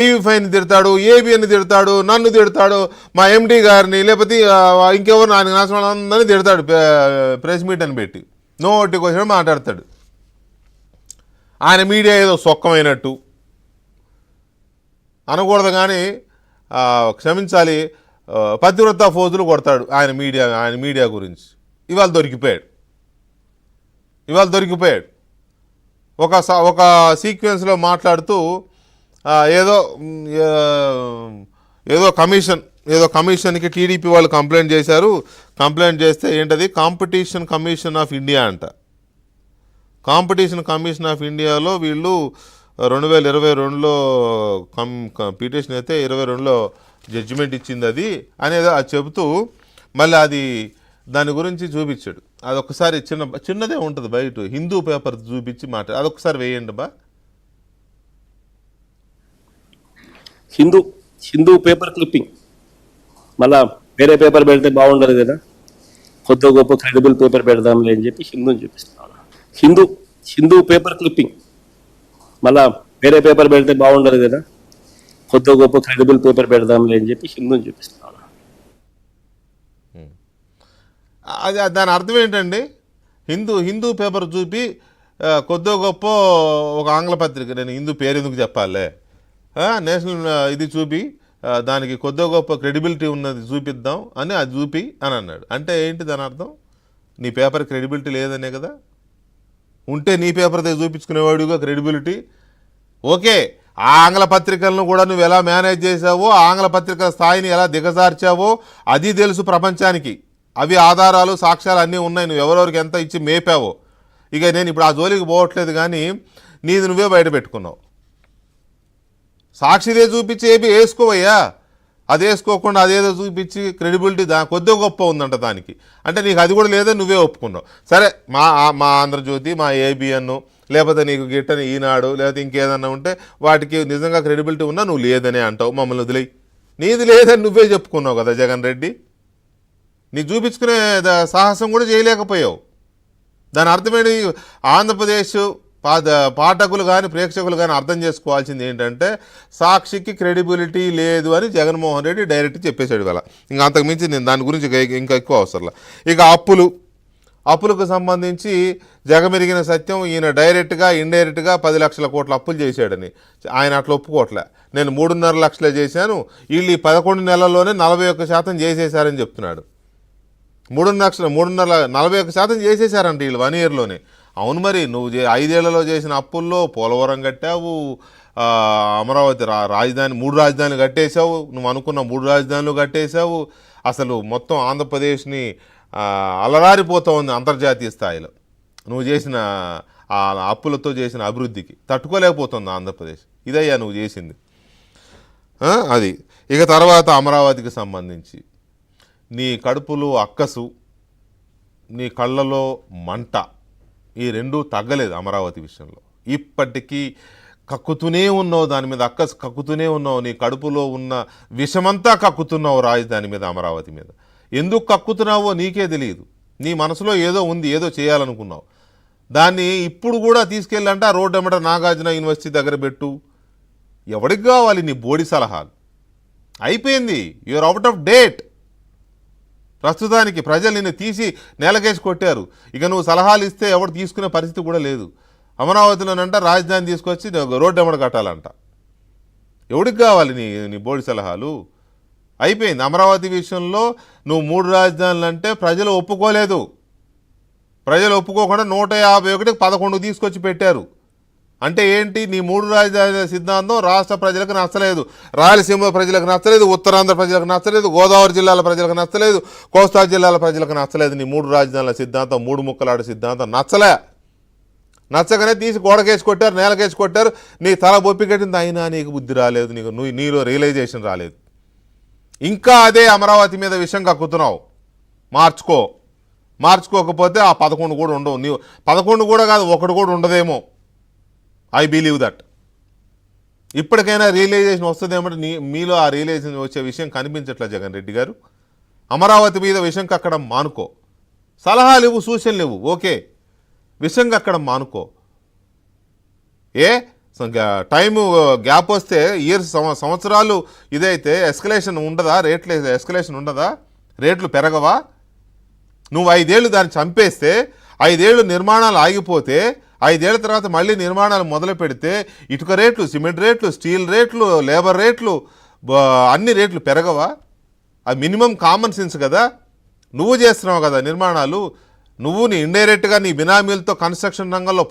టీవీ5ని తిడతాడు, ఏబిఎన్ని తిడతాడు, నన్ను తిడతాడు, మా ఎండి గారిని, లేకపోతే ఇంకెవరు ఆయన నాశనం తిడతాడు ప్రెస్ మీట్ అని పెట్టి నోటికి వచ్చిన మాట్లాడతాడు. ఆయన మీడియా ఏదో సొక్కమైనట్టు అనకూడదు కానీ క్షమించాలి, పతివ్రత ఫోజులు కొడతాడు ఆయన మీడియా గురించి. ఇవాళ దొరికిపోయాడు. ఒక సీక్వెన్స్లో మాట్లాడుతూ ఏదో కమిషన్కి టీడీపీ వాళ్ళు కంప్లైంట్ చేశారు. కంప్లైంట్ చేస్తే ఏంటది, కాంపిటీషన్ కమిషన్ ఆఫ్ ఇండియా అంట. కాంపిటీషన్ కమిషన్ ఆఫ్ ఇండియాలో వీళ్ళు 2022లో పిటిషన్ అయితే 22లో జడ్జిమెంట్ ఇచ్చింది అది అనేది అది చెబుతూ మళ్ళీ అది దాని గురించి చూపించాడు. అదొకసారి చిన్నదే ఉంటుంది బయట హిందూ పేపర్ చూపించి అదొకసారి వేయండి బా. హిందూ పేపర్ క్లిప్పింగ్ మళ్ళా వేరే పేపర్ పెడితే బాగుండదు కదా, కొత్త గొప్ప క్రెడిబుల్ పేపర్ పెడదాంలే అని చెప్పి హిందూని చూపిస్తున్నాను. హిందూ పేపర్ క్లిప్పింగ్ మళ్ళా వేరే పేపర్ పెడితే బాగుండదు కదా, కొత్త గొప్ప క్రెడిబుల్ పేపర్ పెడదాంలే అని చెప్పి హిందూని చూపిస్తున్నాను. అది దాని అర్థం ఏంటండి? హిందూ పేపర్ చూపి కొద్దో గొప్ప ఒక ఆంగ్ల పత్రిక, నేను హిందూ పేరు ఎందుకు చెప్పాలే, నేషనల్ ఇది చూపి దానికి కొద్దో గొప్ప క్రెడిబిలిటీ ఉన్నది చూపిద్దాం అని అది చూపి అని అన్నాడు. అంటే ఏంటి దాని అర్థం? నీ పేపర్ క్రెడిబిలిటీ లేదనే కదా. ఉంటే నీ పేపర్తో చూపించుకునేవాడుగా క్రెడిబిలిటీ. ఓకే, ఆ ఆంగ్ల పత్రికలను కూడా నువ్వు ఎలా మేనేజ్ చేసావో, ఆంగ్ల పత్రికల స్థాయిని ఎలా దిగజార్చావో అది తెలుసు ప్రపంచానికి. అవి ఆధారాలు సాక్ష్యాలు అన్నీ ఉన్నాయి, నువ్వు ఎవరెవరికి ఎంత ఇచ్చి మేపావో. ఇక నేను ఇప్పుడు ఆ జోలికి పోవట్లేదు కానీ నీది నువ్వే బయట పెట్టుకున్నావు. సాక్షిదే చూపించి ఏబి వేసుకోవయ్యా, అది వేసుకోకుండా అదేదో చూపించి క్రెడిబిలిటీ కొద్దిగా గొప్ప ఉందంట దానికి. అంటే నీకు అది కూడా లేదని నువ్వే ఒప్పుకున్నావు. సరే, మా ఆంధ్రజ్యోతి, మా ఏబిఎన్, లేకపోతే నీకు గిట్టని ఈనాడు, లేకపోతే ఇంకేదన్నా ఉంటే వాటికి నిజంగా క్రెడిబిలిటీ ఉన్నా నువ్వు లేదనే అంటావు. మమ్మల్ని వదిలేయి. నీది లేదని నువ్వే చెప్పుకున్నావు కదా జగన్ రెడ్డి. నీ చూపించుకునే సాహసం కూడా చేయలేకపోయావు. దాని అర్థమేంటి? ఆంధ్రప్రదేశ్ పాఠకులు కానీ ప్రేక్షకులు కానీ అర్థం చేసుకోవాల్సింది ఏంటంటే సాక్షికి క్రెడిబిలిటీ లేదు అని జగన్మోహన్ రెడ్డి డైరెక్ట్ చెప్పేశాడు ఇవాళ. ఇంకా అంతకుమించి నేను దాని గురించి ఇంకా ఎక్కువ అవసరం. ఇక అప్పులకు సంబంధించి జగమెరిగిన సత్యం, ఈయన డైరెక్ట్గా ఇండైరెక్ట్గా 10 లక్షల కోట్ల అప్పులు చేశాడని ఆయన అట్లా ఒప్పుకోవట్లే. నేను 3.5 లక్షలే చేశాను, వీళ్ళు 11 నెలల్లోనే 41% చేసేశారని చెప్తున్నాడు. 41% చేసేశారంట వీళ్ళు 1 ఇయర్లోనే. అవును, మరి నువ్వు 5 ఏళ్లలో చేసిన అప్పుల్లో పోలవరం కట్టావు, అమరావతి రాజధాని 3 రాజధానులు కట్టేశావు, నువ్వు అనుకున్న 3 రాజధానులు కట్టేశావు. అసలు మొత్తం ఆంధ్రప్రదేశ్ని అలరారిపోతూ ఉంది అంతర్జాతీయ స్థాయిలో. నువ్వు చేసిన అప్పులతో చేసిన అభివృద్ధికి తట్టుకోలేకపోతుంది ఆంధ్రప్రదేశ్. ఇదయ్యా నువ్వు చేసింది అది. ఇక తర్వాత అమరావతికి సంబంధించి నీ కడుపులో అక్కసు, నీ కళ్ళలో మంట, ఈ రెండూ తగ్గలేదు అమరావతి విషయంలో. ఇప్పటికీ కక్కుతూనే ఉన్నావు, దాని మీద అక్కసు కక్కుతూనే ఉన్నావు. నీ కడుపులో ఉన్న విషమంతా కక్కుతున్నావు రాజధాని మీద, అమరావతి మీద. ఎందుకు కక్కుతున్నావో నీకే తెలియదు. నీ మనసులో ఏదో ఉంది, ఏదో చేయాలనుకున్నావు. దాన్ని ఇప్పుడు కూడా తీసుకెళ్ళంటే ఆ రోడ్డు ఎమ్మట నాగార్జున యూనివర్సిటీ దగ్గర పెట్టు. ఎవరికి కావాలి నీ బోడి సలహాలు? అయిపోయింది, యూఆర్ అవుట్ ఆఫ్ డేట్. ప్రస్తుతానికి ప్రజలు నిన్ను తీసి నేలకేసి కొట్టారు. ఇక నువ్వు సలహాలు ఇస్తే ఎవరు తీసుకునే పరిస్థితి కూడా లేదు. అమరావతిలోనంట రాజధాని తీసుకొచ్చి రోడ్డు ఎమ్మడ కట్టాలంట. ఎవరికి కావాలి నీ బోడి సలహాలు? అయిపోయింది. అమరావతి విషయంలో నువ్వు 3 రాజధానులు అంటే ప్రజలు ఒప్పుకోలేదు. ప్రజలు ఒప్పుకోకుండా 151కి 11 తీసుకొచ్చి పెట్టారు. అంటే ఏంటి? నీ 3 రాజధానుల సిద్ధాంతం రాష్ట్ర ప్రజలకు నచ్చలేదు, రాయలసీమ ప్రజలకు నచ్చలేదు, ఉత్తరాంధ్ర ప్రజలకు నచ్చలేదు, గోదావరి జిల్లాల ప్రజలకు నచ్చలేదు, కోస్తా జిల్లాల ప్రజలకు నచ్చలేదు. నీ 3 రాజధానుల సిద్ధాంతం, 3 ముక్కలాట సిద్ధాంతం నచ్చగానే తీసి గోడకేసి కొట్టారు, నేలకేసి కొట్టారు. నీ తల బొప్పి కట్టింది, అయినా నీకు బుద్ధి రాలేదు, నీలో రియలైజేషన్ రాలేదు. ఇంకా అదే అమరావతి మీద విషయం కక్కుతున్నావు. మార్చుకోకపోతే ఆ 11 కూడా ఉండవు. నీవు 11 కూడా కాదు, 1 కూడా ఉండదేమో. I believe that. ఇప్పటికైనా రియలైజేషన్ వస్తుందేమంటే మీలో ఆ రియలైజేషన్ వచ్చే విషయం కనిపించట్లే జగన్ రెడ్డి గారు. అమరావతి మీద విషయం కక్కడం మానుకో. సలహాలు ఇవ్వు, సూచనలు ఇవ్వు, ఓకే. విషయం కక్కడం మానుకో. టైము గ్యాప్ వస్తే సంవత్సరాలు ఇదైతే ఎస్కలేషన్ ఉండదా? రేట్లు ఎస్కలేషన్ ఉండదా? రేట్లు పెరగవా? నువ్వు 5 ఏళ్ళు దాన్ని చంపేస్తే 5 ఏళ్ళు నిర్మాణాలు ఆగిపోతే 5 ఏళ్ల తర్వాత మళ్ళీ నిర్మాణాలు మొదలు పెడితే ఇటుక రేట్లు, సిమెంట్ రేట్లు, స్టీల్ రేట్లు, లేబర్ రేట్లు, అన్ని రేట్లు పెరగవా? అది మినిమం కామన్ సెన్స్ కదా. నువ్వు చేస్తున్నావు కదా నిర్మాణాలు. నువ్వు ఇండైరెక్ట్గా నీ బినామీలతో కన్స్ట్రక్షన్ రంగంలో